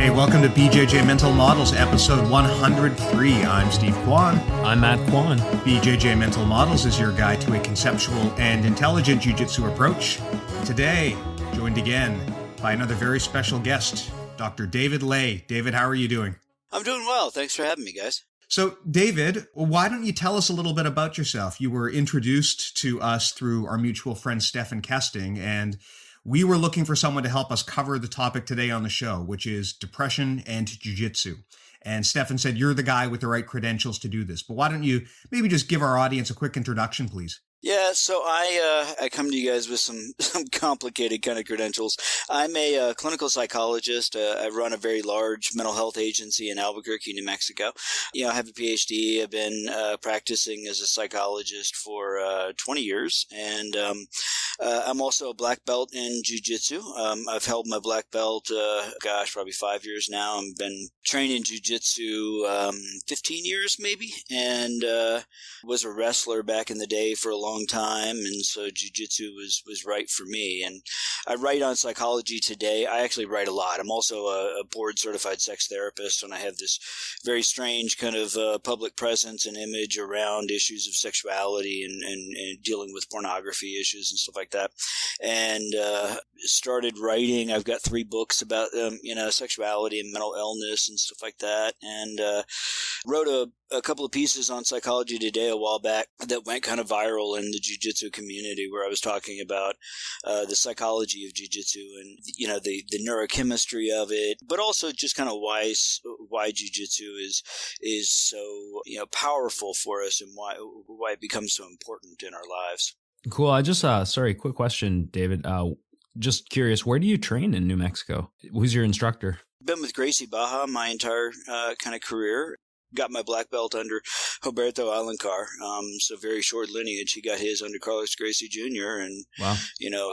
Hey, welcome to BJJ Mental Models, episode 103. I'm Steve Kwan. I'm Matt Kwan. BJJ Mental Models is your guide to a conceptual and intelligent jiu-jitsu approach. Today, joined again by another very special guest, Dr. David Lay. David, how are you doing? I'm doing well. Thanks for having me, guys. So, David, why don't you tell us a little bit about yourself? You were introduced to us through our mutual friend, Stefan Kesting, and we were looking for someone to help us cover the topic today on the show, which is depression and jiu-jitsu. And Stefan said, you're the guy with the right credentials to do this. But why don't you maybe just give our audience a quick introduction, please? Yeah, so I come to you guys with some complicated kind of credentials. I'm a clinical psychologist. I run a very large mental health agency in Albuquerque, New Mexico. You know, I have a PhD. I've been practicing as a psychologist for 20 years, and I'm also a black belt in Jiu-Jitsu. I've held my black belt, probably 5 years now. I've been trained in Jiu-Jitsu 15 years maybe, and was a wrestler back in the day for a long time, and so jiu-jitsu was right for me. And I write on psychology today. I actually write a lot. I'm also a board certified sex therapist, and I have this very strange kind of public presence and image around issues of sexuality and dealing with pornography issues and stuff like that. And started writing. I've got 3 books about sexuality and mental illness and stuff like that, and wrote a couple of pieces on Psychology Today a while back that went kind of viral in the jiu-jitsu community, where I was talking about the psychology of jiu-jitsu and, you know, the neurochemistry of it, but also just kind of why jiu-jitsu is so, you know, powerful for us, and why it becomes so important in our lives. Cool. I just, quick question, David. Just curious, where do you train in New Mexico? Who's your instructor? Been with Gracie Baja my entire kind of career. Got my black belt under Roberto Alencar, so very short lineage. He got his under Carlos Gracie Jr. and wow.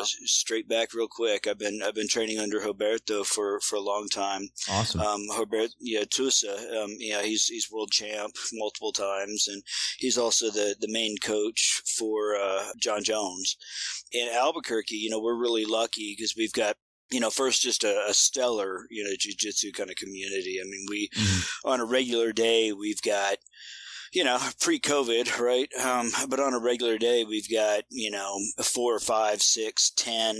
Straight back real quick. I've been training under Roberto for a long time. Awesome. Roberto, Tusa, he's world champ multiple times, and he's also the main coach for John Jones in Albuquerque. We're really lucky because we've got, first, just a stellar, jiu-jitsu kind of community. I mean, we, on a regular day, we've got, pre-COVID, right? But on a regular day, we've got, 4, 5, 6, 10,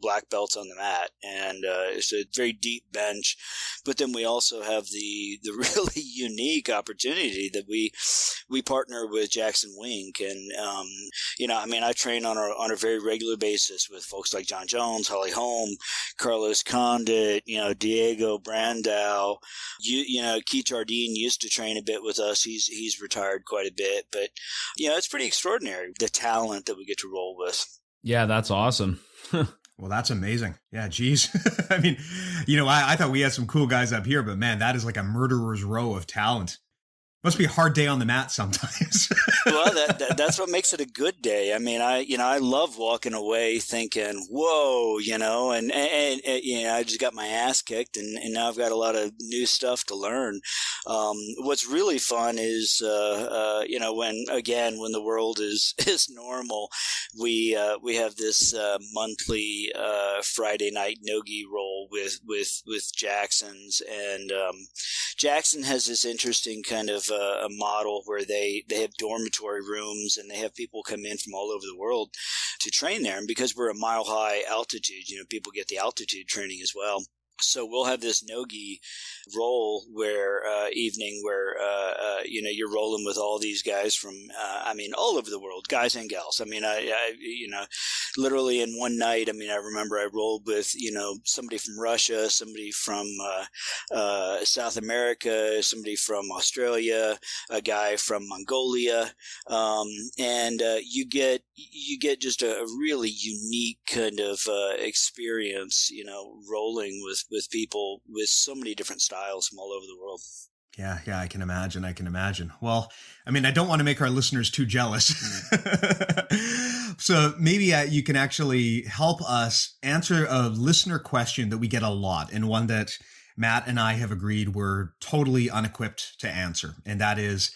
black belts on the mat. And it's a very deep bench. But then we also have the really unique opportunity that we partner with Jackson Wink. And, I train on a very regular basis with folks like John Jones, Holly Holm, Carlos Condit, Diego Brandao. Keith Jardine used to train a bit with us. He's retired quite a bit, but it's pretty extraordinary, the talent that we get to roll with. Yeah, that's awesome. Well, that's amazing. Yeah, geez. I mean, I thought we had some cool guys up here, but man, that is like a murderer's row of talent. Must be a hard day on the mat sometimes. Well, that's what makes it a good day. I mean, I love walking away thinking, whoa, and I just got my ass kicked, and now I've got a lot of new stuff to learn. What's really fun is, when the world is normal, we have this monthly Friday night no-gi roll with Jackson's, and Jackson has this interesting kind of a model where they have dormitory rooms, and they have people come in from all over the world to train there. And because we're a mile high altitude, people get the altitude training as well. So we'll have this no-gi roll evening where you're rolling with all these guys from all over the world, guys and gals. I mean, I literally in one night, I remember I rolled with somebody from Russia, somebody from South America, somebody from Australia, a guy from Mongolia, and you get just a really unique kind of experience, rolling with people with so many different styles from all over the world. Yeah, I can imagine. Well, I don't want to make our listeners too jealous. So maybe you can actually help us answer a listener question that we get a lot, and one that Matt and I have agreed we're totally unequipped to answer. And that is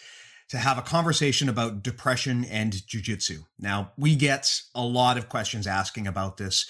to have a conversation about depression and jiu-jitsu. Now, we get a lot of questions asking about this.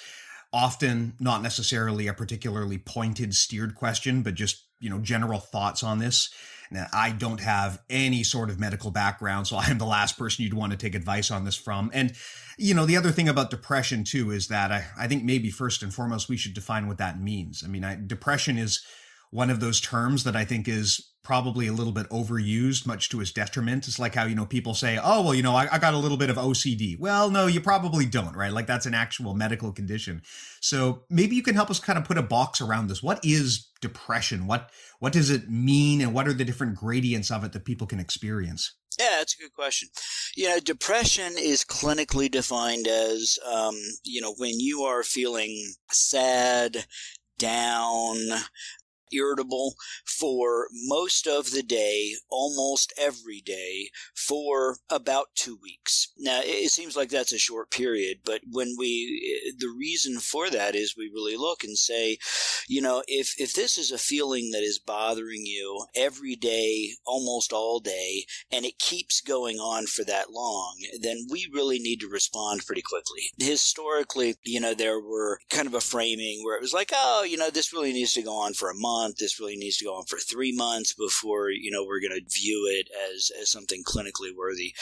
often not necessarily a particularly pointed, steered question, but just, general thoughts on this. Now, I don't have any sort of medical background, so I am the last person you'd want to take advice on this from. And, the other thing about depression too is that I think maybe first and foremost, we should define what that means. I mean, depression is one of those terms that I think is probably a little bit overused, much to its detriment. It's like how, people say, oh, well, I got a little bit of OCD. Well, no, you probably don't, right? Like that's an actual medical condition. So maybe you can help us kind of put a box around this. What is depression? What does it mean? And what are the different gradients of it that people can experience? Yeah, that's a good question. Depression is clinically defined as, when you are feeling sad, down, irritable for most of the day, almost every day, for about 2 weeks. Now, it seems like that's a short period, but the reason for that is we really look and say, if this is a feeling that is bothering you every day, almost all day, and it keeps going on for that long, then we really need to respond pretty quickly. Historically, there were kind of a framing where it was like, oh, this really needs to go on for a month. This really needs to go on for 3 months before, we're going to view it as something clinically worthy.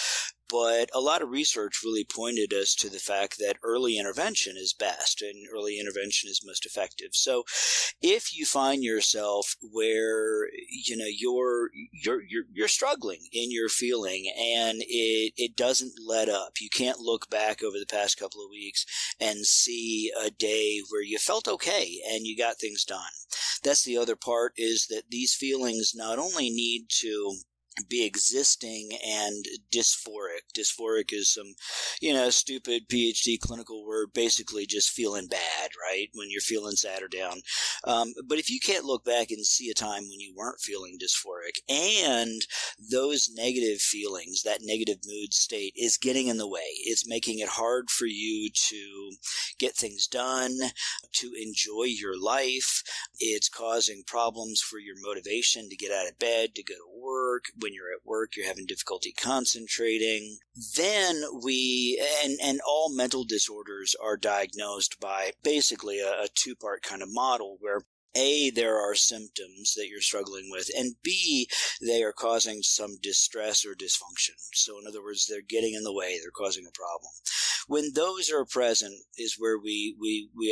But a lot of research really pointed us to the fact that early intervention is best and early intervention is most effective. So if you find yourself where, you're struggling in your feeling and it doesn't let up, you can't look back over the past couple of weeks and see a day where you felt okay and you got things done. That's the other part, is that these feelings not only need to be existing and dysphoric. Dysphoric is some, stupid PhD clinical word, basically just feeling bad, right? When you're feeling sad or down. But if you can't look back and see a time when you weren't feeling dysphoric, and those negative feelings, that negative mood state is getting in the way, it's making it hard for you to get things done, to enjoy your life, it's causing problems for your motivation to get out of bed, to go to work. When you're at work, you're having difficulty concentrating. Then and all mental disorders are diagnosed by basically a two-part kind of model where A, there are symptoms that you're struggling with, and B, they are causing some distress or dysfunction. So in other words, they're getting in the way, they're causing a problem. When those are present is where we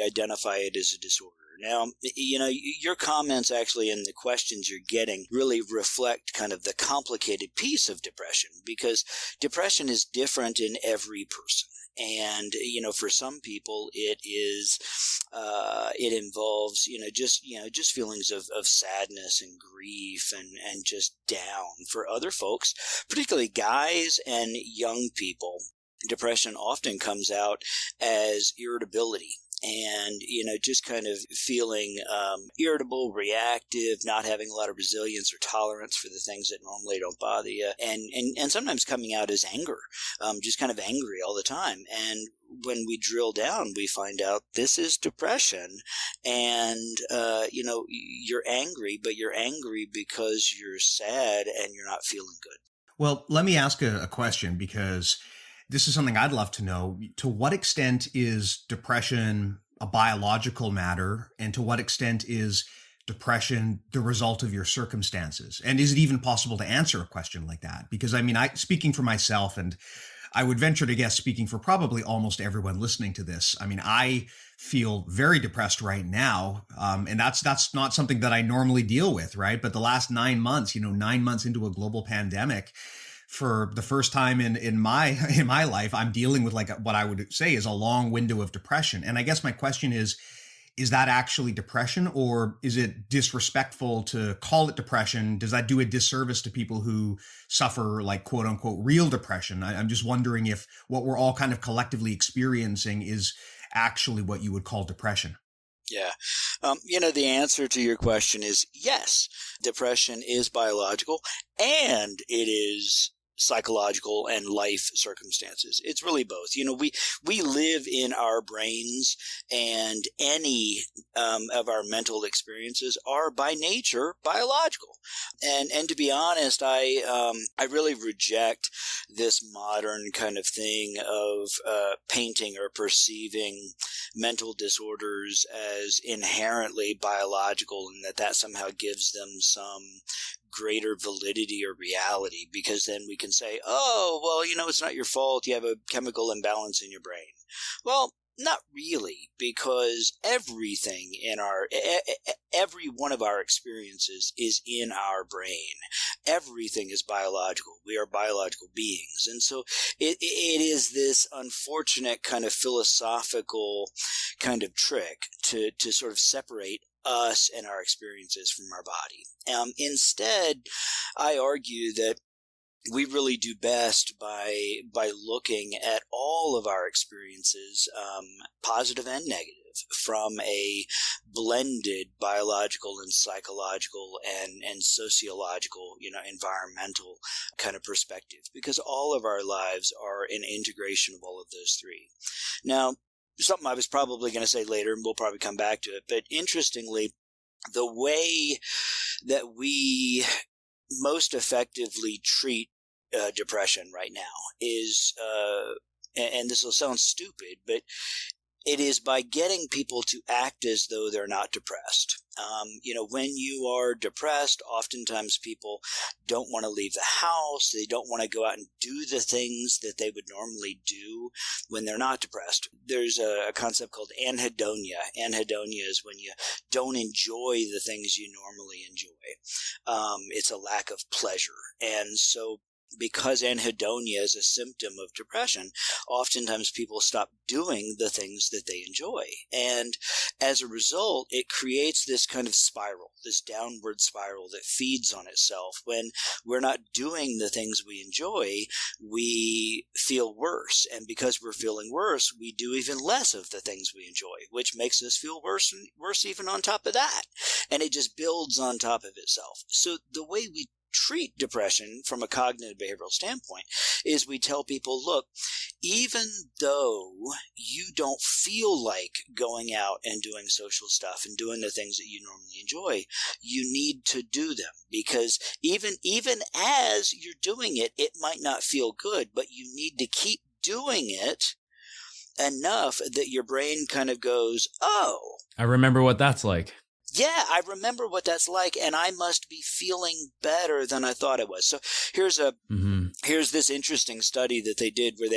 identify it as a disorder. Now, your comments actually and the questions you're getting really reflect kind of the complicated piece of depression, because depression is different in every person. And, for some people, it involves, just feelings of sadness and grief and just down. For other folks, particularly guys and young people, depression often comes out as irritability. And, just kind of feeling irritable, reactive, not having a lot of resilience or tolerance for the things that normally don't bother you, and sometimes coming out as anger, just kind of angry all the time. And when we drill down, we find out this is depression, and, you're angry, but you're angry because you're sad and you're not feeling good. Well, let me ask a question, because this is something I'd love to know. To what extent is depression a biological matter, and to what extent is depression the result of your circumstances? And is it even possible to answer a question like that? Because speaking for myself, and I would venture to guess speaking for probably almost everyone listening to this, I feel very depressed right now. And that's not something that I normally deal with, right? But the last 9 months, 9 months into a global pandemic, for the first time in my life, I'm dealing with like what I would say is a long window of depression. And I guess my question is that actually depression, or is it disrespectful to call it depression? Does that do a disservice to people who suffer like quote unquote real depression? I'm just wondering if what we're all kind of collectively experiencing is actually what you would call depression. Yeah. The answer to your question is yes. Depression is biological, and it is psychological and life circumstances. It's really both. We live in our brains, and any of our mental experiences are by nature biological. And to be honest, I really reject this modern kind of thing of painting or perceiving mental disorders as inherently biological, and that somehow gives them some greater validity or reality, because then we can say, oh, well, it's not your fault. You have a chemical imbalance in your brain. Well, not really, because every one of our experiences is in our brain. Everything is biological. We are biological beings. And so it is this unfortunate kind of philosophical kind of trick to sort of separate us and our experiences from our body. Instead, I argue that we really do best by looking at all of our experiences, positive and negative, from a blended biological and psychological and sociological, environmental kind of perspective, because all of our lives are an integration of all of those three. Now, something I was probably going to say later, and we'll probably come back to it, but interestingly, the way that we most effectively treat depression right now is, and this will sound stupid, but it is by getting people to act as though they're not depressed. When you are depressed, oftentimes people don't want to leave the house. They don't want to go out and do the things that they would normally do when they're not depressed. There's a concept called anhedonia. Anhedonia is when you don't enjoy the things you normally enjoy. It's a lack of pleasure. And so because anhedonia is a symptom of depression, oftentimes people stop doing the things that they enjoy. And as a result, it creates this kind of spiral, this downward spiral that feeds on itself. When we're not doing the things we enjoy, we feel worse. And because we're feeling worse, we do even less of the things we enjoy, which makes us feel worse and worse even on top of that. And it just builds on top of itself. So the way we treat depression from a cognitive behavioral standpoint is we tell people, look, even though you don't feel like going out and doing social stuff and doing the things that you normally enjoy, you need to do them, because even as you're doing it, it might not feel good, but you need to keep doing it enough that your brain kind of goes, oh, I remember what that's like. Yeah, I remember what that's like, and I must be feeling better than I thought I was. So here's this interesting study that they did where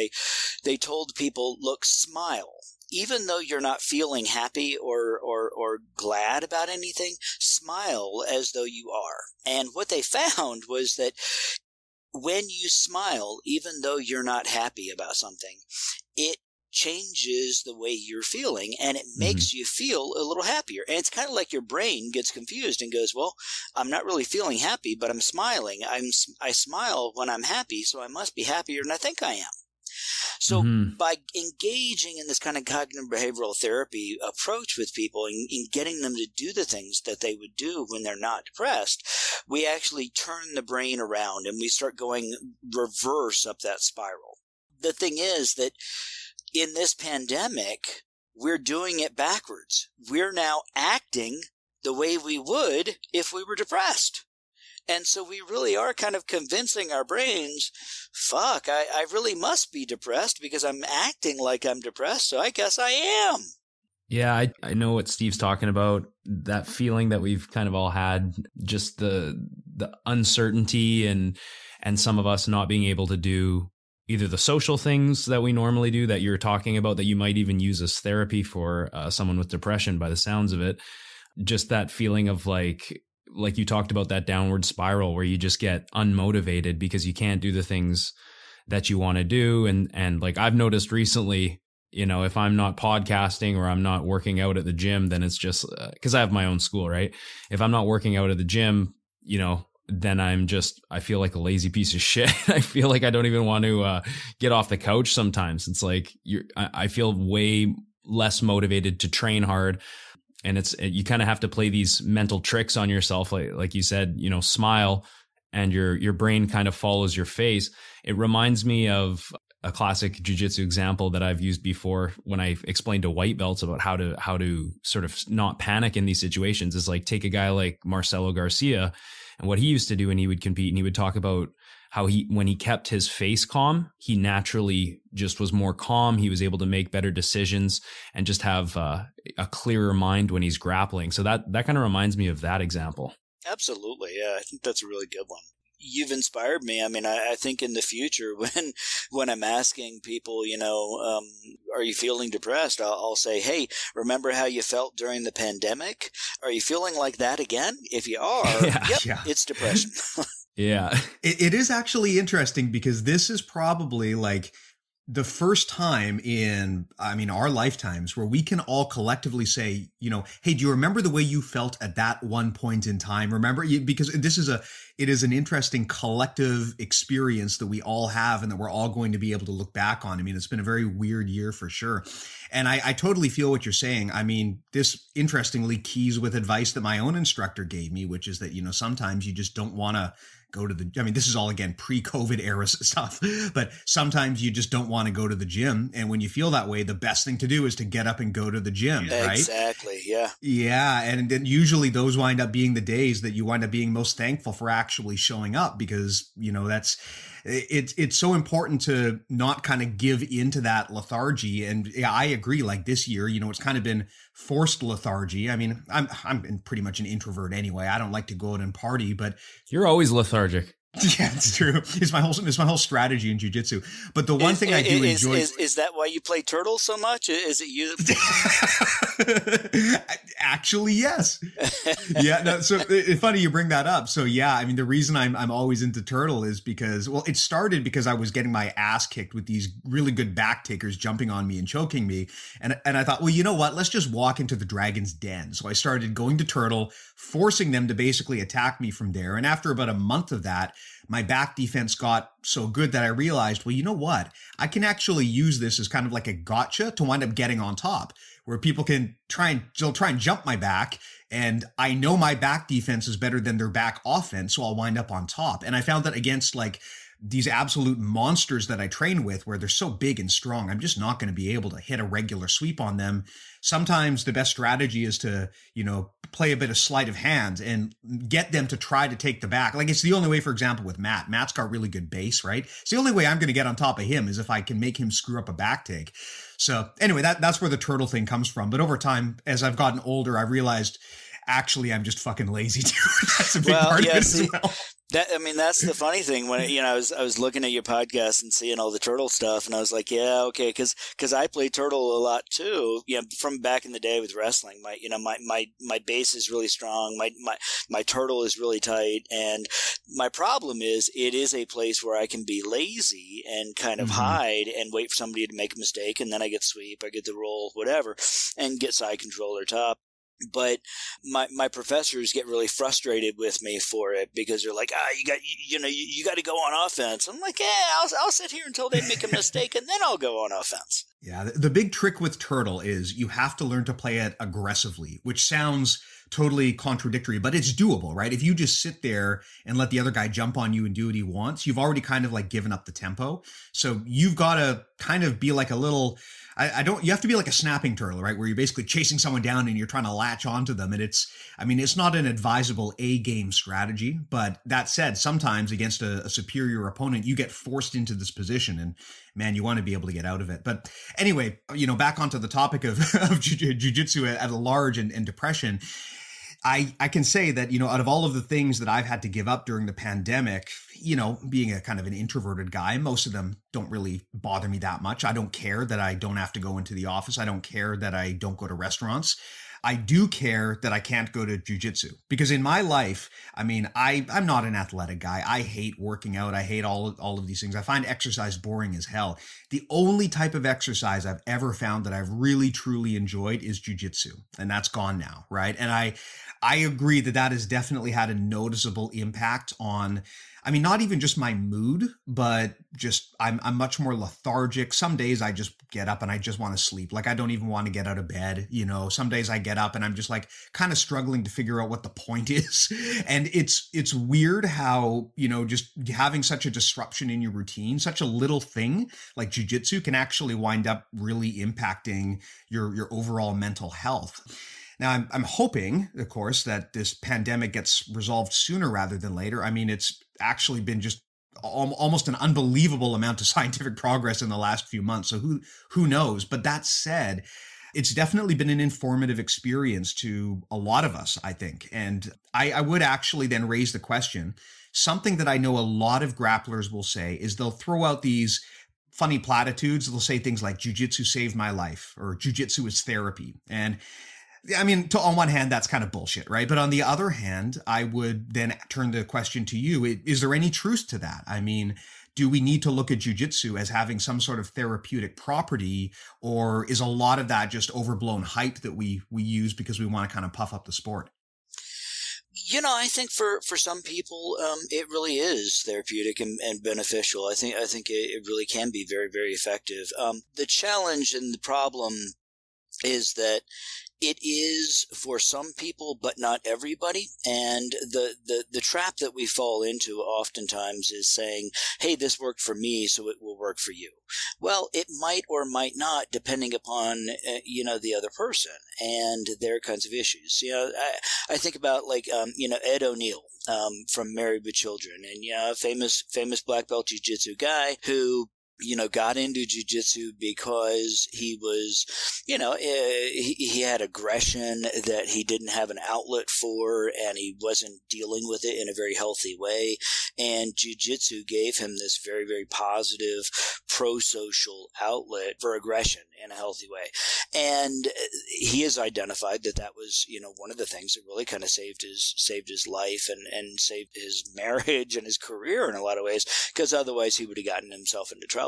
they told people, look, smile. Even though you're not feeling happy or glad about anything, smile as though you are. And what they found was that when you smile, even though you're not happy about something, it changes the way you're feeling, and it makes you feel a little happier. And it's kind of like your brain gets confused and goes, well, I'm not really feeling happy, but I'm smiling. I smile when I'm happy, so I must be happier than I think I am. So by engaging in this kind of cognitive behavioral therapy approach with people and getting them to do the things that they would do when they're not depressed, we actually turn the brain around and we start going reverse up that spiral. The thing is that in this pandemic, we're doing it backwards. We're now acting the way we would if we were depressed. And so we really are kind of convincing our brains, fuck, I really must be depressed because I'm acting like I'm depressed, so I guess I am. Yeah, I know what Steve's talking about, that feeling that we've kind of all had, just the uncertainty and some of us not being able to do either the social things that we normally do that you're talking about, that you might even use as therapy for someone with depression by the sounds of it. Just that feeling of like you talked about, that downward spiral where you just get unmotivated because you can't do the things that you want to do. And like I've noticed recently, if I'm not podcasting or I'm not working out at the gym, then it's just because I have my own school, right? If I'm not working out at the gym, then I feel like a lazy piece of shit. I feel like I don't even want to get off the couch sometimes. It's like I feel way less motivated to train hard. And you kind of have to play these mental tricks on yourself. Like you said, smile and your brain kind of follows your face. It reminds me of a classic jiu-jitsu example that I've used before when I explained to white belts about how to sort of not panic in these situations. Is like, take a guy like Marcelo Garcia and what he used to do when he would compete, and he would talk about how when he kept his face calm, he naturally just was more calm. He was able to make better decisions and just have a clearer mind when he's grappling. So that kind of reminds me of that example. Absolutely. Yeah, I think that's a really good one. You've inspired me. I mean, I think in the future when I'm asking people, are you feeling depressed? I'll say, hey, remember how you felt during the pandemic? Are you feeling like that again? If you are, it's depression. Yeah. It is actually interesting because this is probably like the first time in, our lifetimes where we can all collectively say, hey, do you remember the way you felt at that one point in time? Remember, because it is an interesting collective experience that we all have and that we're all going to be able to look back on. I mean, it's been a very weird year for sure. And I totally feel what you're saying. I mean, this interestingly keys with advice that my own instructor gave me, which is that, sometimes you just don't want to go to this is all, again, pre-COVID era stuff, but sometimes you just don't want to go to the gym. And when you feel that way, the best thing to do is to get up and go to the gym, right? Exactly. Yeah. Yeah. And then usually those wind up being the days that you wind up being most thankful for actually showing up, because, it's so important to not kind of give into that lethargy. And yeah, I agree. Like this year, it's kind of been forced lethargy. I mean, I'm pretty much an introvert anyway. I don't like to go out and party, but you're always lethargic. Yeah, it's true. It's my whole strategy in jiu-jitsu. But the one thing I do enjoy is that why you play turtle so much? Is it you? Actually, yes. Yeah. No, so it's funny you bring that up. So yeah, I mean, the reason I'm always into turtle is because, well, it started because I was getting my ass kicked with these really good back takers jumping on me and choking me, and I thought, well, you know what? Let's just walk into the dragon's den. So I started going to turtle, forcing them to basically attack me from there. And after about a month of that, my back defense got so good that I realized, well, you know what? I can actually use this as kind of like a gotcha to wind up getting on top, where people can try and jump my back. And I know my back defense is better than their back offense, so I'll wind up on top. And I found that against like these absolute monsters that I train with, where they're so big and strong, I'm just not going to be able to hit a regular sweep on them. Sometimes the best strategy is to, play a bit of sleight of hand and get them to try to take the back. Like it's the only way, for example, with Matt. Matt's got really good base, right? It's the only way I'm going to get on top of him is if I can make him screw up a back take. So anyway, that's where the turtle thing comes from. But over time, as I've gotten older, I realized actually I'm just fucking lazy too. That's a big part of it as well. That's the funny thing when I was looking at your podcast and seeing all the turtle stuff, and I was like, yeah, okay, because I play turtle a lot too. From back in the day with wrestling, my base is really strong. My turtle is really tight, and my problem is it is a place where I can be lazy and kind of hide and wait for somebody to make a mistake, and then I get sweep, I get the roll, whatever, and get side control or top. But my professors get really frustrated with me for it because they're like, you got to go on offense. I'm like, yeah, I'll sit here until they make a mistake and then I'll go on offense. Yeah, the big trick with turtle is you have to learn to play it aggressively, which sounds totally contradictory, but it's doable, right? If you just sit there and let the other guy jump on you and do what he wants, you've already kind of like given up the tempo. So you've got to kind of be like a little, you have to be like a snapping turtle, right? Where you're basically chasing someone down and you're trying to latch onto them. And it's not an advisable A-game strategy, but that said, sometimes against a superior opponent, you get forced into this position and man, you want to be able to get out of it. But anyway, back onto the topic of jiu-jitsu at large and depression. I can say that, out of all of the things that I've had to give up during the pandemic, being a kind of an introverted guy, most of them don't really bother me that much. I don't care that I don't have to go into the office. I don't care that I don't go to restaurants. I do care that I can't go to jiu-jitsu because in my life, I'm not an athletic guy. I hate working out. I hate all of these things. I find exercise boring as hell. The only type of exercise I've ever found that I've really, truly enjoyed is jiu-jitsu. And that's gone now, right? And I agree that has definitely had a noticeable impact on, I mean, not even just my mood, but just I'm much more lethargic. Some days I just get up and I just want to sleep. Like I don't even want to get out of bed. You know, some days I get up and I'm just like kind of struggling to figure out what the point is. And it's weird how, you know, just having such a disruption in your routine, such a little thing like jiu-jitsu can actually wind up really impacting your overall mental health. Now, I'm hoping, of course, that this pandemic gets resolved sooner rather than later. I mean, it's actually been just almost an unbelievable amount of scientific progress in the last few months. So who knows? But that said, it's definitely been an informative experience to a lot of us, I think. And I would actually then raise the question, something that I know a lot of grapplers will say is they'll throw out these funny platitudes. They'll say things like jiu-jitsu saved my life or jiu-jitsu is therapy. And I mean, on one hand, that's kind of bullshit, right? But on the other hand, I would then turn the question to you. Is there any truth to that? I mean, do we need to look at jiu-jitsu as having some sort of therapeutic property, or is a lot of that just overblown hype that we use because we want to kind of puff up the sport? You know, I think for some people, it really is therapeutic and beneficial. I think it really can be very, very effective. The challenge and the problem is that it is for some people, but not everybody. And the trap that we fall into oftentimes is saying, hey, this worked for me, so it will work for you. Well, it might or might not, depending upon, the other person and their kinds of issues. You know, I think about like, Ed O'Neill, from Married with Children, and, famous black belt jiu-jitsu guy who, got into jiu-jitsu because he was, he had aggression that he didn't have an outlet for, and he wasn't dealing with it in a very healthy way. And jiu-jitsu gave him this very, very positive, pro-social outlet for aggression in a healthy way. And he has identified that was, one of the things that really kind of saved his life and saved his marriage and his career in a lot of ways, because otherwise he would have gotten himself into trouble.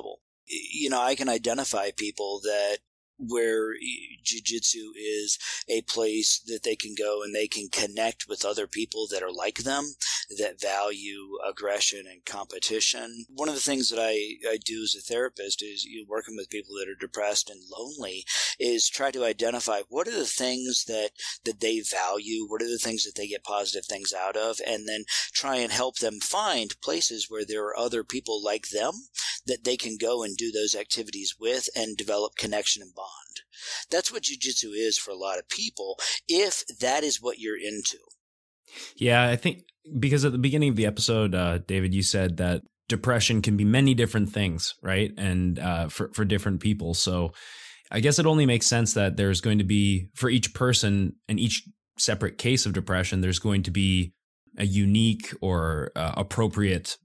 I can identify people that where jiu-jitsu is a place that they can go and they can connect with other people that are like them, that value aggression and competition. One of the things that I do as a therapist is working with people that are depressed and lonely is try to identify what are the things that they value, what are the things that they get positive things out of, and then try and help them find places where there are other people like them that they can go and do those activities with and develop connection and bond. That's what jiu-jitsu is for a lot of people, if that is what you're into. Yeah, I think because at the beginning of the episode, David, you said that depression can be many different things, right? And for different people. So I guess it only makes sense that there's going to be, for each person and each separate case of depression, there's going to be a unique or appropriate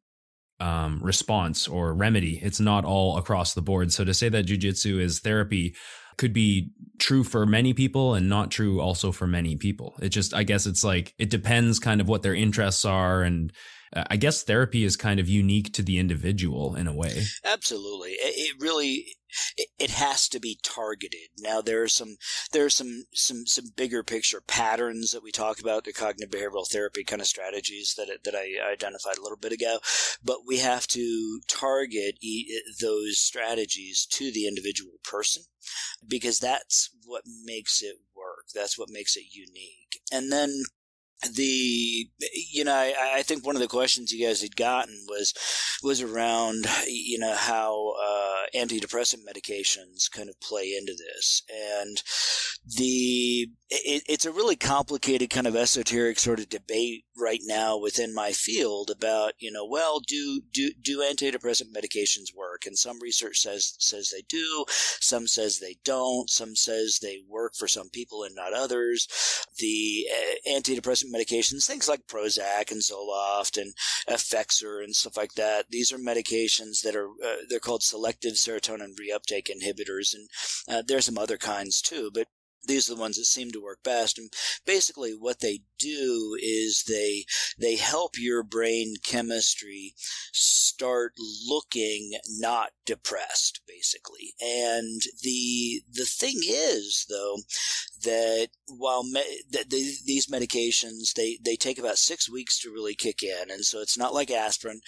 response or remedy. It's not all across the board. So to say that jiu-jitsu is therapy could be true for many people and not true also for many people. I guess it's like, it depends kind of what their interests are. And I guess therapy is kind of unique to the individual in a way. Absolutely. It really, it has to be targeted. Now there are some bigger picture patterns that we talk about, the cognitive behavioral therapy kind of strategies that I identified a little bit ago, but we have to target those strategies to the individual person, because that's what makes it work. That's what makes it unique. And then I think one of the questions you guys had gotten was around, how antidepressant medications kind of play into this. And it's a really complicated kind of esoteric sort of debate right now within my field about, do antidepressant medications work? And some research says they do, some says they don't, some says they work for some people and not others. The antidepressant medications, things like Prozac and Zoloft and Effexor and stuff like that, these are medications that are they're called selective serotonin reuptake inhibitors, and there's some other kinds too. But These are the ones that seem to work best. And basically what they do is they help your brain chemistry start looking not depressed, basically. And the thing is, though, that while these medications, they take about 6 weeks to really kick in. And so it's not like aspirin.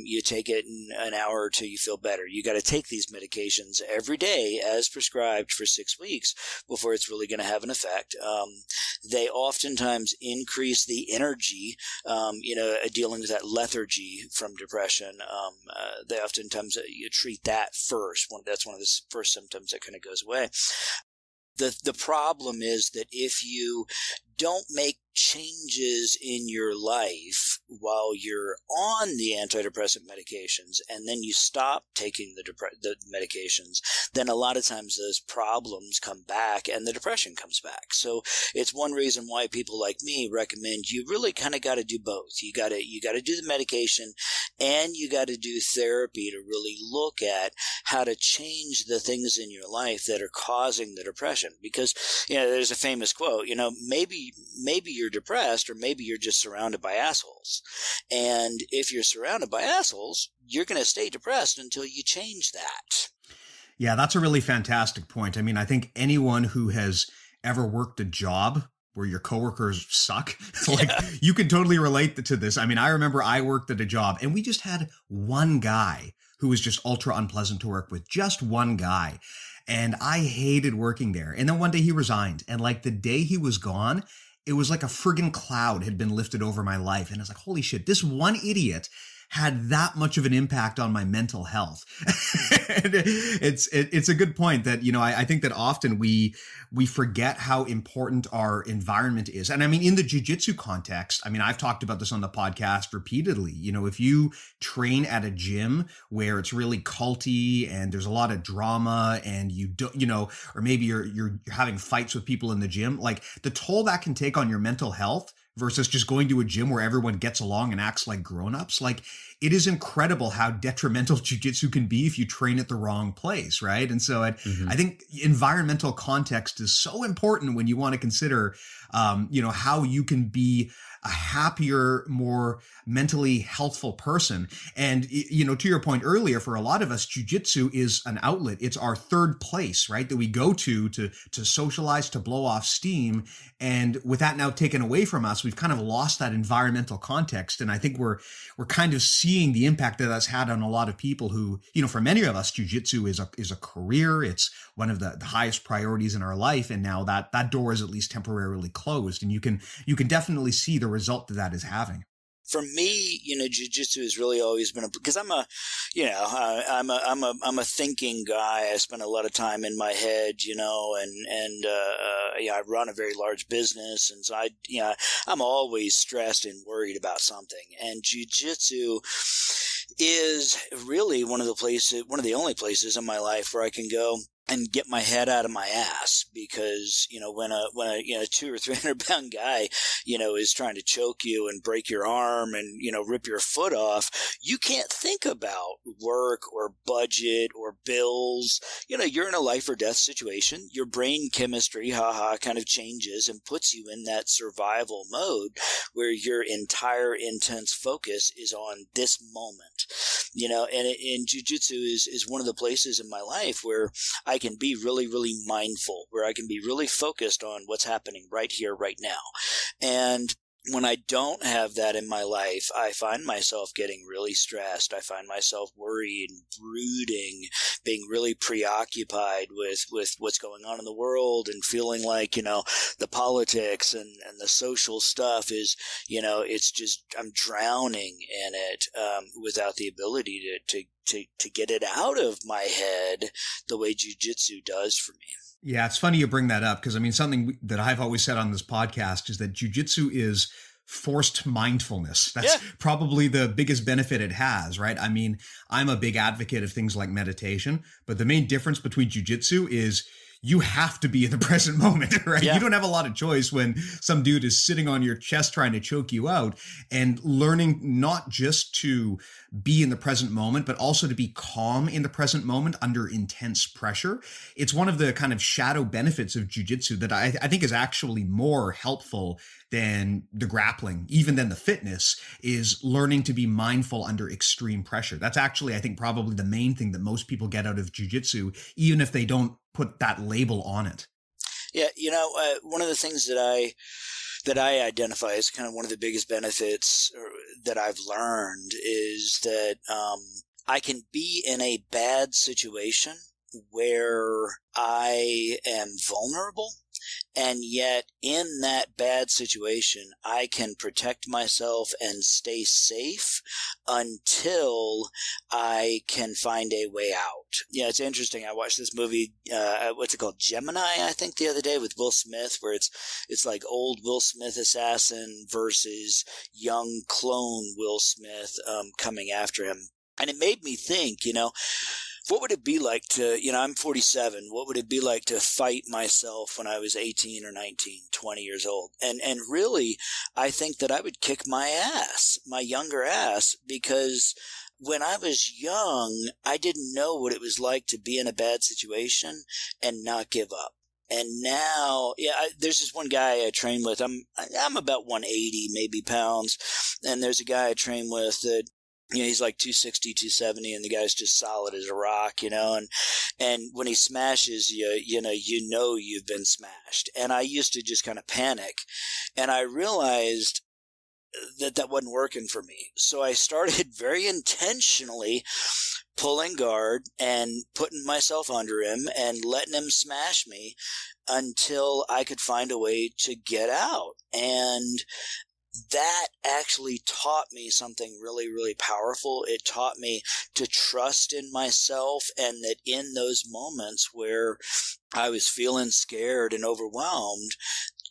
You take it in an hour or two, you feel better. You got to take these medications every day as prescribed for 6 weeks before it's really going to have an effect. They oftentimes increase the energy, dealing with that lethargy from depression. They oftentimes you treat that first. That's one of the first symptoms that kind of goes away. The problem is that if you don't make changes in your life while you're on the antidepressant medications and then you stop taking the medications, then a lot of times those problems come back and the depression comes back. So it's one reason why people like me recommend you really kind of got to do both. You got to do the medication and you got to do therapy to really look at how to change the things in your life that are causing the depression. Because, there's a famous quote, maybe you're depressed, or maybe you're just surrounded by assholes. And if you're surrounded by assholes, you're going to stay depressed until you change that. Yeah, that's a really fantastic point. I mean, I think anyone who has ever worked a job where your coworkers suck, you can totally relate to this. I mean, I remember I worked at a job and we just had one guy who was just ultra unpleasant to work with, just one guy. And I hated working there. And then one day he resigned. And like the day he was gone, it was like a friggin' cloud had been lifted over my life. And I was like, holy shit, this one idiot had that much of an impact on my mental health. And it's a good point that, I think that often we forget how important our environment is. And I mean, in the jiu-jitsu context, I mean, I've talked about this on the podcast repeatedly. If you train at a gym where it's really culty and there's a lot of drama and you don't, or maybe you're having fights with people in the gym, like the toll that can take on your mental health versus just going to a gym where everyone gets along and acts like grown-ups. Like, it is incredible how detrimental jiu-jitsu can be if you train at the wrong place, right? And so I think environmental context is so important when you want to consider, how you can be a happier, more mentally healthful person. And, to your point earlier, for a lot of us, jiu-jitsu is an outlet. It's our third place, right? That we go to socialize, to blow off steam. And with that now taken away from us, we've kind of lost that environmental context. And I think we're kind of seeing the impact that that's had on a lot of people who, for many of us, jiu-jitsu is a career. It's one of the highest priorities in our life. And now that door is at least temporarily closed. And you can definitely see the result that is having. For me, jiu-jitsu has really always been because I'm a thinking guy. I spend a lot of time in my head, I run a very large business. And so I'm always stressed and worried about something. And jiu-jitsu is really one of the only places in my life where I can go and get my head out of my ass, because, when a 200 or 300 pound guy, is trying to choke you and break your arm and, rip your foot off, you can't think about work or budget or bills. You're in a life or death situation. Your brain chemistry, kind of changes and puts you in that survival mode where your entire intense focus is on this moment, and jiu-jitsu is one of the places in my life where I can be really, really mindful, where I can be really focused on what's happening right here, right now. And when I don't have that in my life, I find myself getting really stressed. I find myself worried, brooding, being really preoccupied with what's going on in the world and feeling like, the politics and the social stuff is, it's just, I'm drowning in it, without the ability to get it out of my head the way jiu-jitsu does for me. Yeah, it's funny you bring that up because, I mean, something that I've always said on this podcast is that jiu-jitsu is forced mindfulness. That's probably the biggest benefit it has, right? I mean, I'm a big advocate of things like meditation, but the main difference between jiu-jitsu is you have to be in the present moment, right? Yeah. You don't have a lot of choice when some dude is sitting on your chest trying to choke you out, and learning not just to be in the present moment, but also to be calm in the present moment under intense pressure. It's one of the kind of shadow benefits of jiu-jitsu that I think is actually more helpful than the grappling, even than the fitness, is learning to be mindful under extreme pressure. That's actually, I think, probably the main thing that most people get out of jiu-jitsu, even if they don't put that label on it. Yeah, one of the things that I identify as kind of one of the biggest benefits that I've learned is that I can be in a bad situation where I am vulnerable, and yet in that bad situation, I can protect myself and stay safe until I can find a way out. Yeah, it's interesting. I watched this movie, what's it called? Gemini, I think, the other day with Will Smith, where it's like old Will Smith assassin versus young clone Will Smith coming after him. And it made me think, what would it be like to, I'm 47. What would it be like to fight myself when I was 18 or 19, 20 years old? And really, I think that I would kick my ass, my younger ass, because when I was young, I didn't know what it was like to be in a bad situation and not give up. And now, there's this one guy I train with. I'm about 180 maybe pounds, and there's a guy I train with that, he's like 260, 270, and the guy's just solid as a rock, and when he smashes you, you've been smashed. And I used to just kind of panic, and I realized that wasn't working for me. So I started very intentionally pulling guard and putting myself under him and letting him smash me until I could find a way to get out. And that actually taught me something really, really powerful. It taught me to trust in myself, and that in those moments where I was feeling scared and overwhelmed,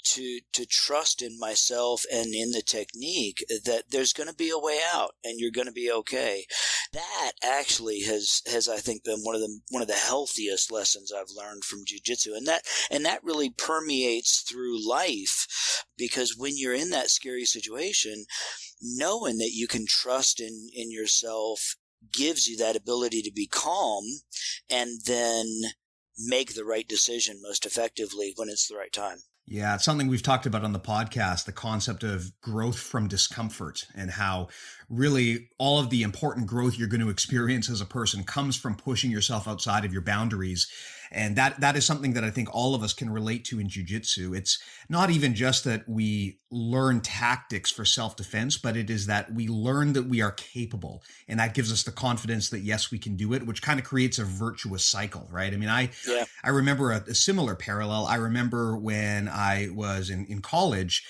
to trust in myself and in the technique that there's going to be a way out and you're going to be okay. That actually has I think been one of the healthiest lessons I've learned from jiu-jitsu, and that really permeates through life, because when you're in that scary situation, knowing that you can trust in yourself gives you that ability to be calm and then make the right decision most effectively when it's the right time. Yeah, it's something we've talked about on the podcast, the concept of growth from discomfort, and how really all of the important growth you're going to experience as a person comes from pushing yourself outside of your boundaries. And that is something that I think all of us can relate to in jiu-jitsu. It's not even just that we learn tactics for self-defense, but it is that we learn that we are capable. And that gives us the confidence that, yes, we can do it, which kind of creates a virtuous cycle, right? I mean, I remember a similar parallel. I remember when I was in college,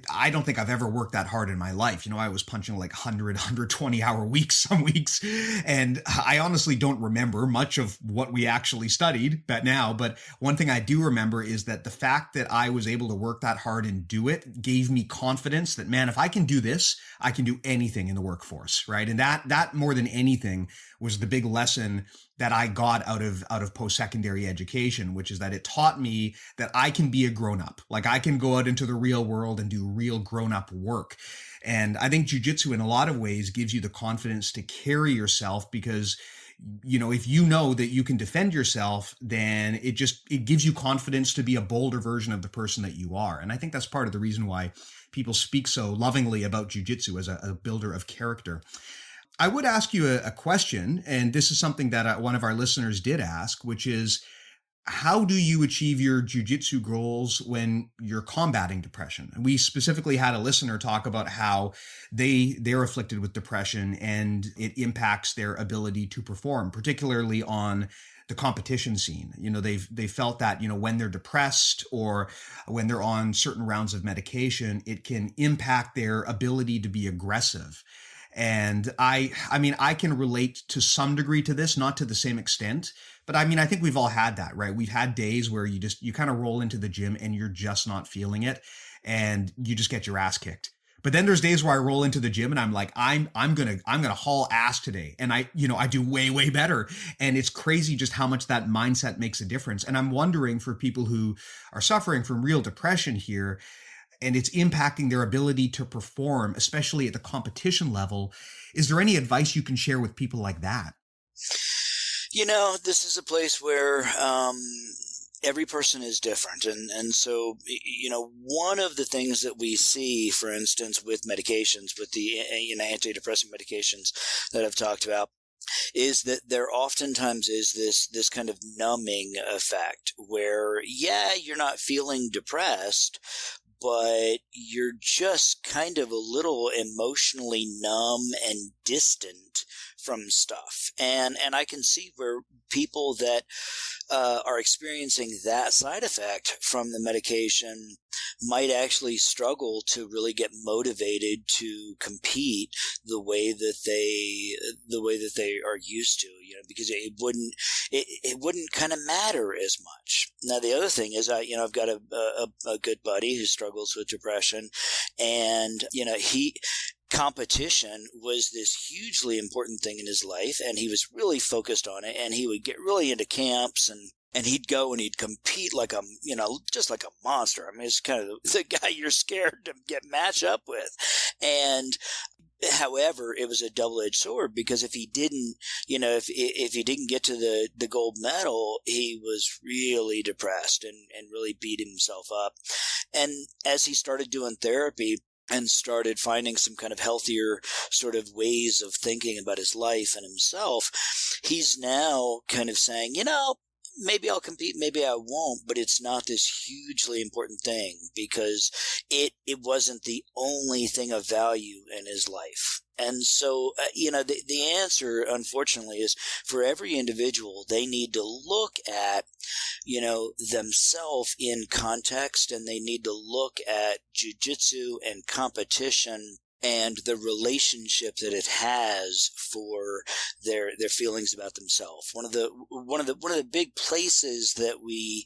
I don't think I've ever worked that hard in my life. I was punching like 100, 120 hour weeks some weeks. And I honestly don't remember much of what we actually studied now. But one thing I do remember is that the fact that I was able to work that hard and do it gave me confidence that, man, if I can do this, I can do anything in the workforce, right? And that more than anything was the big lesson that I got out of post-secondary education, which is that it taught me that I can be a grown-up. Like, I can go out into the real world and do real grown-up work. And I think jiu-jitsu in a lot of ways gives you the confidence to carry yourself, because if you know that you can defend yourself, then it gives you confidence to be a bolder version of the person that you are. And I think that's part of the reason why people speak so lovingly about jiu-jitsu as a builder of character. I would ask you a question, and this is something that one of our listeners did ask, which is, how do you achieve your jiu-jitsu goals when you're combating depression? And we specifically had a listener talk about how they're afflicted with depression and it impacts their ability to perform, particularly on the competition scene. They felt that, when they're depressed or when they're on certain rounds of medication, it can impact their ability to be aggressive. And I can relate to some degree to this, not to the same extent, but I think we've all had that, right? We've had days where you kind of roll into the gym and you're just not feeling it and you just get your ass kicked. But then there's days where I roll into the gym and I'm like, I'm going to haul ass today. And I do way, way better. And it's crazy just how much that mindset makes a difference. And I'm wondering, for people who are suffering from real depression here, and it's impacting their ability to perform, especially at the competition level. Is there any advice you can share with people like that? This is a place where every person is different. And so, one of the things that we see, for instance, with medications, with the antidepressant medications that I've talked about, is that there oftentimes is this kind of numbing effect where, you're not feeling depressed, but you're just kind of a little emotionally numb and distant from stuff. And I can see where people that are experiencing that side effect from the medication might actually struggle to really get motivated to compete the way that they are used to, because it wouldn't kind of matter as much. Now, the other thing is, I've got a good buddy who struggles with depression, and, competition was this hugely important thing in his life, and he was really focused on it, and he would get really into camps, and he'd go and he'd compete like just like a monster. I mean, it's kind of the guy you're scared to get matched up with. And however, it was a double-edged sword, because if he didn't, if he didn't get to the gold medal, he was really depressed and really beat himself up. And as he started doing therapy and started finding some kind of healthier sort of ways of thinking about his life and himself, he's now kind of saying, maybe I'll compete, maybe I won't, but it's not this hugely important thing, because it wasn't the only thing of value in his life. And so, the answer, unfortunately, is for every individual, they need to look at, themselves in context, and they need to look at jiu-jitsu and competition and the relationship that it has for their feelings about themselves. One of the big places that we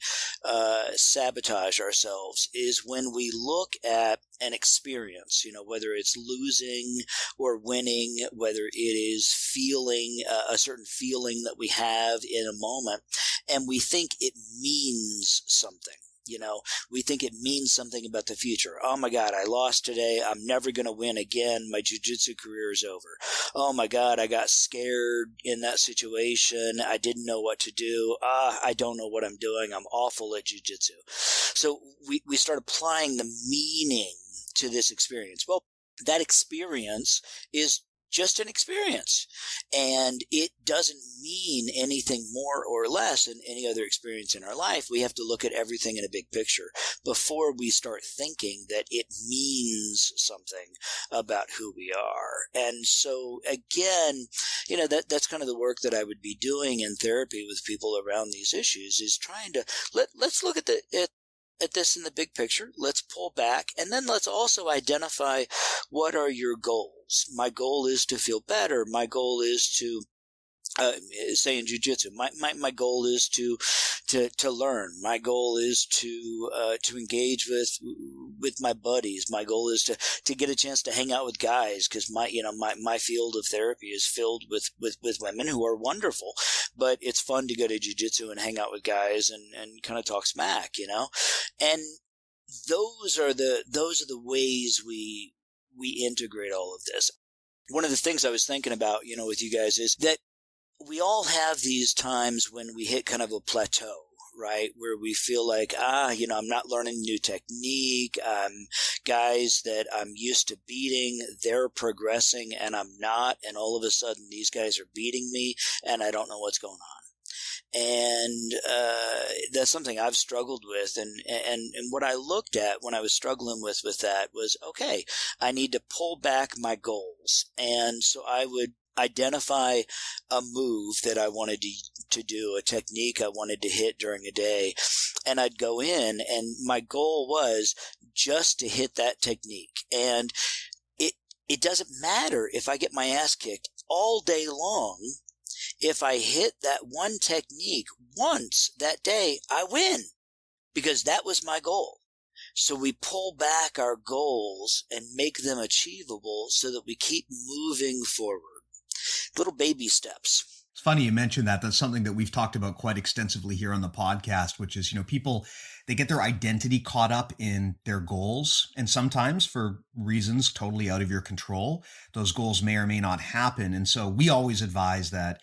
sabotage ourselves is when we look at an experience, whether it's losing or winning, whether it is feeling a certain feeling that we have in a moment, and we think it means something. We think it means something about the future. Oh my God, I lost today. I'm never going to win again. My jiu-jitsu career is over. Oh my God, I got scared in that situation. I didn't know what to do. I don't know what I'm doing. I'm awful at jiu-jitsu. So we start applying the meaning to this experience. Well, that experience is just an experience, and it doesn't mean anything more or less than any other experience in our life. We have to look at everything in a big picture before we start thinking that it means something about who we are. And so again, that's kind of the work that I would be doing in therapy with people around these issues, is trying to let's look at this in the big picture. Let's pull back, and then let's also identify, what are your goals? My goal is to feel better. My goal is to say in jiu-jitsu, my goal is to learn. My goal is to engage with my buddies. My goal is to get a chance to hang out with guys, because my field of therapy is filled with women who are wonderful, but it's fun to go to jiu-jitsu and hang out with guys and kind of talk smack, and those are the ways we integrate all of this. One of the things I was thinking about, with you guys, is that we all have these times when we hit kind of a plateau, right? Where we feel like, I'm not learning new technique. Guys that I'm used to beating, they're progressing and I'm not. And all of a sudden these guys are beating me and I don't know what's going on. And that's something I've struggled with. And what I looked at when I was struggling with that was, okay, I need to pull back my goals. And so I would identify a move that I wanted to do, a technique I wanted to hit during a day, and I'd go in, and my goal was just to hit that technique. And it doesn't matter if I get my ass kicked all day long. If I hit that one technique once that day, I win, because that was my goal. So we pull back our goals and make them achievable so that we keep moving forward. Little baby steps. It's funny you mentioned that. That's something that we've talked about quite extensively here on the podcast, which is, people, they get their identity caught up in their goals. And sometimes for reasons totally out of your control, those goals may or may not happen. And so we always advise that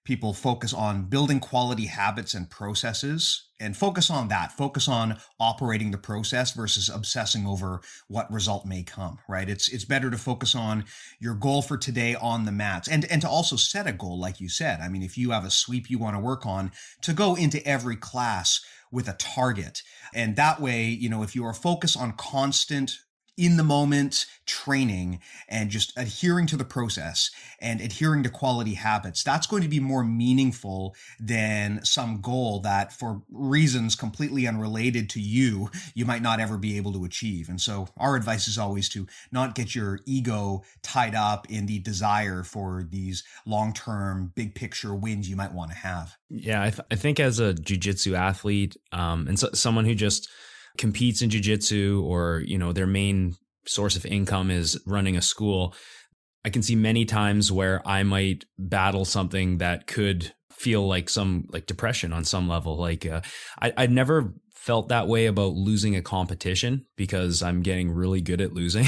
people focus on building quality habits and processes and focus on that, focus on operating the process versus obsessing over what result may come, right? It's better to focus on your goal for today on the mats and to also set a goal, like you said. I mean, if you have a sweep you want to work on, to go into every class with a target. And that way, if you are focused on constant in the moment training and just adhering to the process and adhering to quality habits, that's going to be more meaningful than some goal that for reasons completely unrelated to you might not ever be able to achieve. And so our advice is always to not get your ego tied up in the desire for these long-term big picture wins you might want to have. Yeah, I think as a jiu-jitsu athlete, and someone who just competes in jiu-jitsu, or their main source of income is running a school, I can see many times where I might battle something that could feel like some depression on some level. I'd never felt that way about losing a competition because I'm getting really good at losing.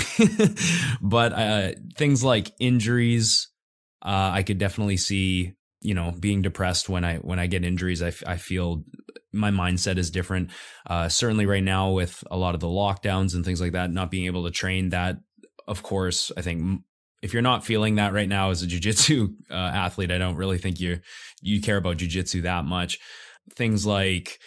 But things like injuries, I could definitely see being depressed when I get injuries. I feel my mindset is different. Certainly right now with a lot of the lockdowns and things like that, not being able to train, that, of course, I think if you're not feeling that right now as a jiu-jitsu athlete, I don't really think you care about jiu-jitsu that much. Things like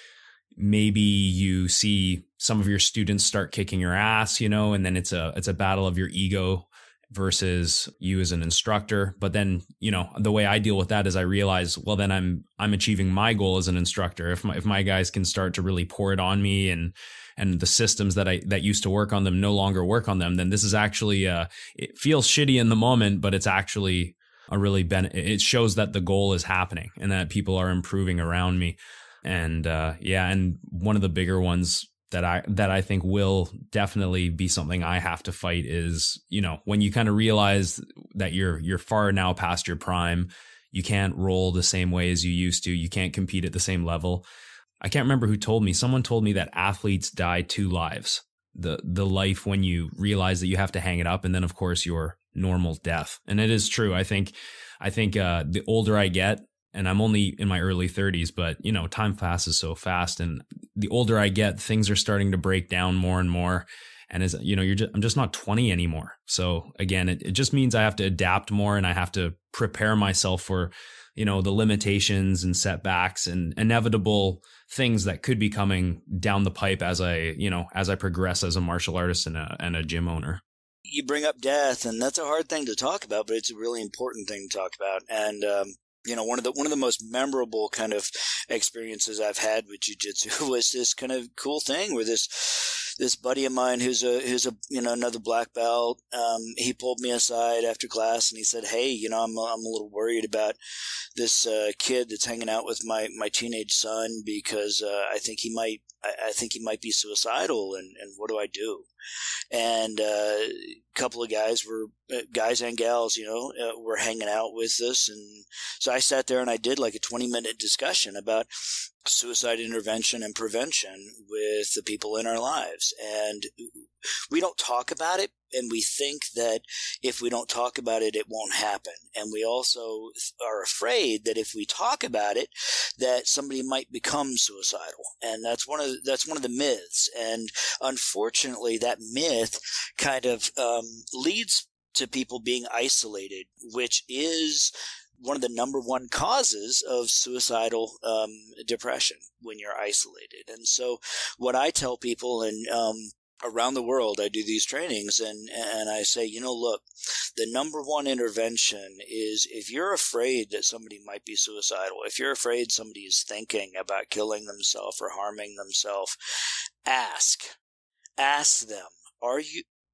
maybe you see some of your students start kicking your ass, and then it's a battle of your ego versus you as an instructor. But then, the way I deal with that is I realize, well, then I'm achieving my goal as an instructor. If my guys can start to really pour it on me and the systems that used to work on them no longer work on them, then this is actually, it feels shitty in the moment, but it's actually a really it shows that the goal is happening and that people are improving around me. And, and one of the bigger ones that I think will definitely be something I have to fight is, when you kind of realize that you're far now past your prime, you can't roll the same way as you used to, you can't compete at the same level. I can't remember who told me. Someone told me that athletes die 2 lives. The life when you realize that you have to hang it up, and then of course your normal death. And it is true. I think the older I get, and I'm only in my early 30s, but time passes so fast. And the older I get, things are starting to break down more and more. And as I'm just not 20 anymore. So again, it just means I have to adapt more, and I have to prepare myself for, the limitations and setbacks and inevitable things that could be coming down the pipe as I progress as a martial artist and a gym owner. You bring up death, and that's a hard thing to talk about, but it's a really important thing to talk about. And, one of the most memorable kind of experiences I've had with jiu-jitsu was this kind of cool thing where this buddy of mine who's another black belt, he pulled me aside after class and he said, "Hey, I'm a little worried about this kid that's hanging out with my teenage son because I think he might be suicidal, and what do I do?" And a couple of guys and gals, were hanging out with us. And so I sat there and I did like a 20-minute discussion about suicide intervention and prevention with the people in our lives. And we don't talk about it, and we think that if we don't talk about it, it won't happen. And we also are afraid that if we talk about it, that somebody might become suicidal. And that's one of the myths. And unfortunately, that myth kind of leads to people being isolated, which is one of the number one causes of suicidal depression when you're isolated. And so what I tell people, and around the world, I do these trainings, and I say, look, the number one intervention is if you're afraid that somebody might be suicidal, if you're afraid somebody is thinking about killing themselves or harming themselves, ask them, are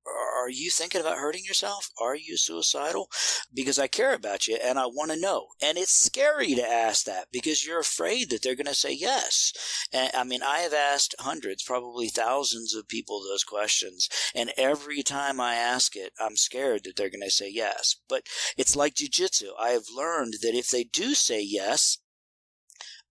are you thinking about hurting yourself? Are you suicidal? Because I care about you and I want to know. And it's scary to ask that because you're afraid that they're going to say yes. And I mean, I have asked hundreds, probably thousands of people those questions. And every time I ask it, I'm scared that they're going to say yes. But it's like jiu-jitsu. I have learned that if they do say yes,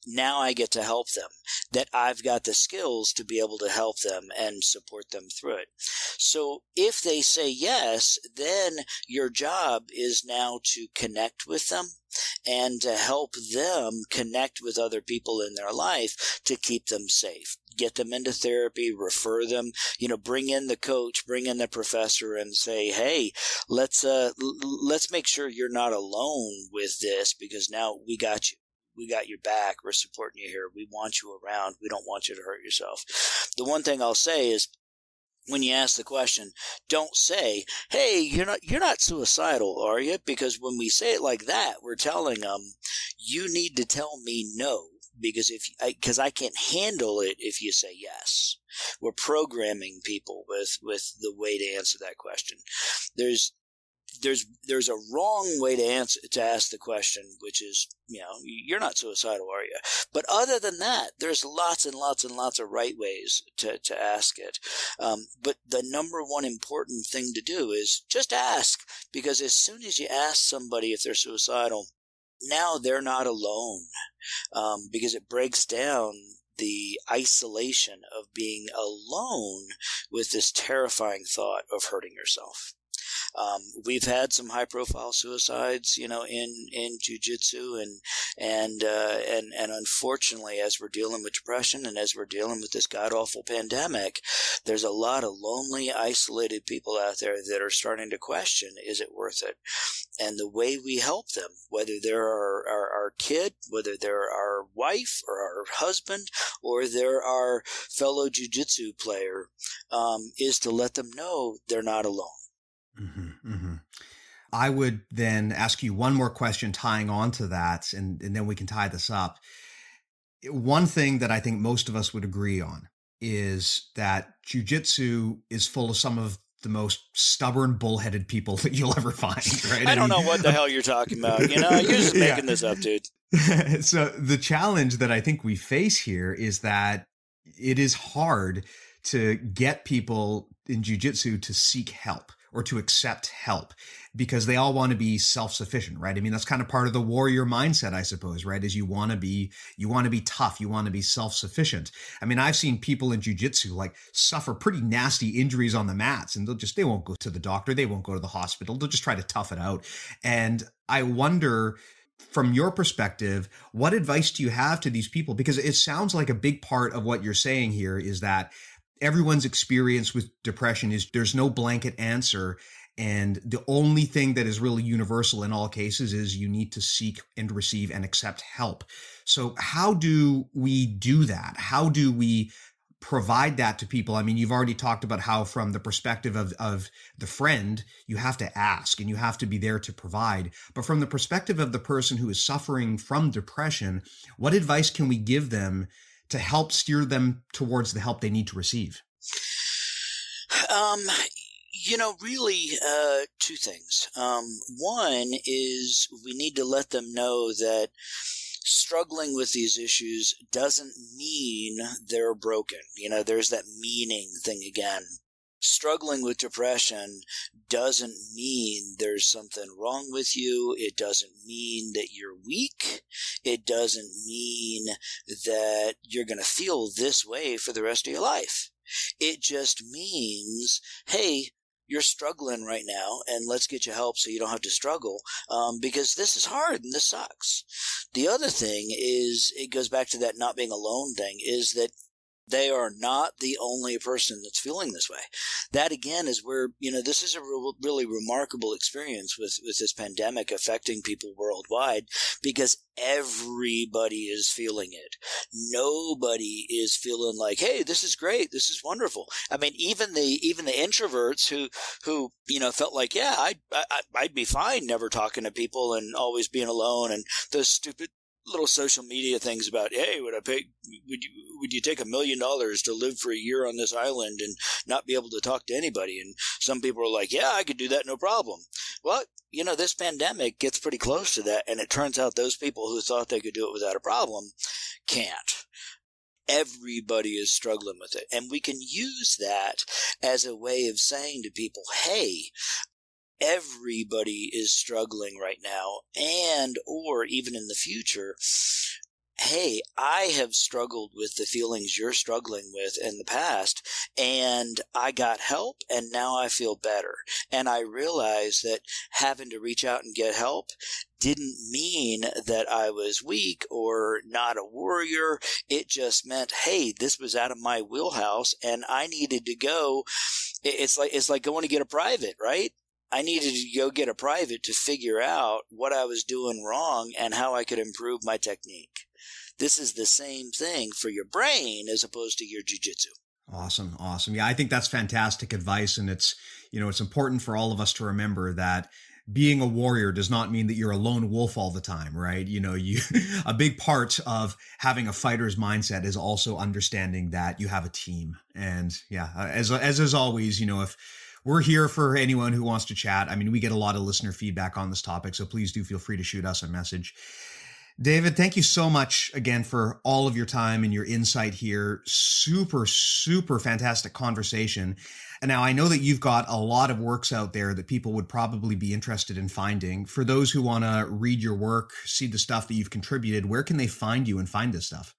now I get to help them, that I've got the skills to be able to help them and support them through it. So if they say yes, then your job is now to connect with them and to help them connect with other people in their life to keep them safe. Get them into therapy, refer them, bring in the coach, bring in the professor and say, hey, let's make sure you're not alone with this because now we got you. We got your back. We're supporting you here. We want you around. We don't want you to hurt yourself. The one thing I'll say is when you ask the question, don't say, hey, you're not suicidal, are you? Because when we say it like that, we're telling them, you need to tell me no. Because I can't handle it if you say yes. We're programming people with the way to answer that question. There's a wrong way to ask the question, which is, you're not suicidal, are you? But other than that, there's lots and lots and lots of right ways to ask it. But the number one important thing to do is just ask, because as soon as you ask somebody if they're suicidal, now they're not alone, because it breaks down the isolation of being alone with this terrifying thought of hurting yourself. We've had some high-profile suicides, in jiu-jitsu, and unfortunately, as we're dealing with depression and as we're dealing with this god-awful pandemic, there's a lot of lonely, isolated people out there that are starting to question, is it worth it? And the way we help them, whether they're our kid, whether they're our wife or our husband, or they're our fellow jiu-jitsu player, is to let them know they're not alone. Mm-hmm, mm-hmm. I would then ask you one more question tying on to that, and then we can tie this up. One thing that I think most of us would agree on is that jiu-jitsu is full of some of the most stubborn, bullheaded people that you'll ever find, right? I don't know what the hell you're talking about. You're just making this up, dude. So the challenge that I think we face here is that it is hard to get people in jiu-jitsu to seek help or to accept help because they all want to be self-sufficient, right? I mean, that's kind of part of the warrior mindset, I suppose, right? Is you want to be tough. You want to be self-sufficient. I mean, I've seen people in jiu-jitsu like suffer pretty nasty injuries on the mats and they won't go to the doctor. They won't go to the hospital. They'll just try to tough it out. And I wonder, from your perspective, what advice do you have to these people? Because it sounds like a big part of what you're saying here is that everyone's experience with depression is there's no blanket answer. And the only thing that is really universal in all cases is you need to seek and receive and accept help. So how do we do that? How do we provide that to people? I mean, you've already talked about how from the perspective of the friend, you have to ask and you have to be there to provide. But from the perspective of the person who is suffering from depression, what advice can we give them to help steer them towards the help they need to receive? Really, two things. One is we need to let them know that struggling with these issues doesn't mean they're broken. There's that meaning thing again. Struggling with depression doesn't mean there's something wrong with you. It doesn't mean that you're weak. It doesn't mean that you're going to feel this way for the rest of your life. It just means, hey, you're struggling right now, and let's get you help so you don't have to struggle, because this is hard and this sucks. The other thing is, it goes back to that not being alone thing, is that they are not the only person that's feeling this way. That, again, is where, this is a really remarkable experience with this pandemic affecting people worldwide, because everybody is feeling it. Nobody is feeling like, hey, this is great. This is wonderful. I mean, even the introverts who felt like, yeah, I'd be fine never talking to people and always being alone, and those stupid little social media things about, hey, would you take $1 million to live for a year on this island and not be able to talk to anybody? And some people are like, yeah, I could do that, no problem. Well, this pandemic gets pretty close to that, and it turns out those people who thought they could do it without a problem can't. Everybody is struggling with it, and we can use that as a way of saying to people, hey, everybody is struggling right now, and or even in the future, hey, I have struggled with the feelings you're struggling with in the past, and I got help, and now I feel better. And I realized that having to reach out and get help didn't mean that I was weak or not a warrior. It just meant, hey, this was out of my wheelhouse, and I needed to go. It's like going to get a private, right? I needed to go get a private to figure out what I was doing wrong and how I could improve my technique. This is the same thing for your brain as opposed to your jiu-jitsu. Awesome. Yeah, I think that's fantastic advice. And it's important for all of us to remember that being a warrior does not mean that you're a lone wolf all the time, right? A big part of having a fighter's mindset is also understanding that you have a team. And yeah, as is always, if we're here for anyone who wants to chat. I mean, we get a lot of listener feedback on this topic, so please do feel free to shoot us a message. David, thank you so much again for all of your time and your insight here. Super, super fantastic conversation. And now I know that you've got a lot of works out there that people would probably be interested in finding. For those who want to read your work, see the stuff that you've contributed, where can they find you and find this stuff?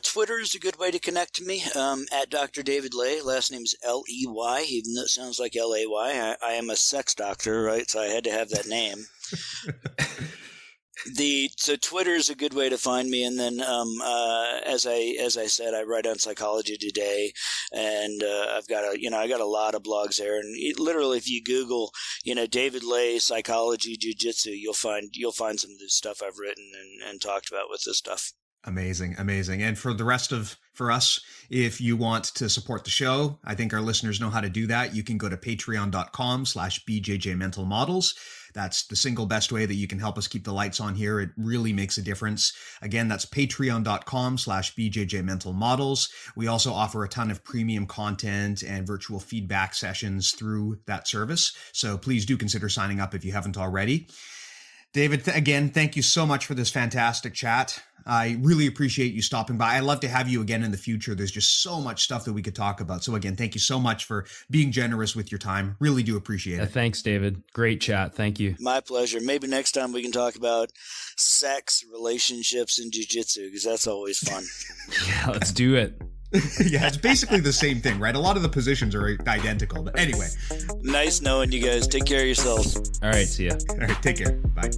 Twitter is a good way to connect to me, at Dr. David Ley. Last name is Ley, even though it sounds like Lay. I am a sex doctor, right? So I had to have that name. So Twitter is a good way to find me, and then as I said, I write on Psychology Today, and I've got a lot of blogs there, and literally if you Google David Ley Psychology Jiu-Jitsu, you'll find some of the stuff I've written and talked about with this stuff. Amazing. And for us, if you want to support the show, I think our listeners know how to do that. You can go to patreon.com/BJJ Mental Models. That's the single best way that you can help us keep the lights on here. It really makes a difference. Again, that's patreon.com/BJJ Mental Models. We also offer a ton of premium content and virtual feedback sessions through that service. So please do consider signing up if you haven't already. David, again, thank you so much for this fantastic chat. I really appreciate you stopping by. I'd love to have you again in the future. There's just so much stuff that we could talk about. So again, thank you so much for being generous with your time. Really do appreciate it. Thanks, David. Great chat. Thank you. My pleasure. Maybe next time we can talk about sex, relationships, and jiu-jitsu, because that's always fun. Yeah, let's do it. Yeah, it's basically the same thing, right? A lot of the positions are identical. But anyway. Nice knowing you guys. Take care of yourselves. All right, see ya. All right, take care. Bye.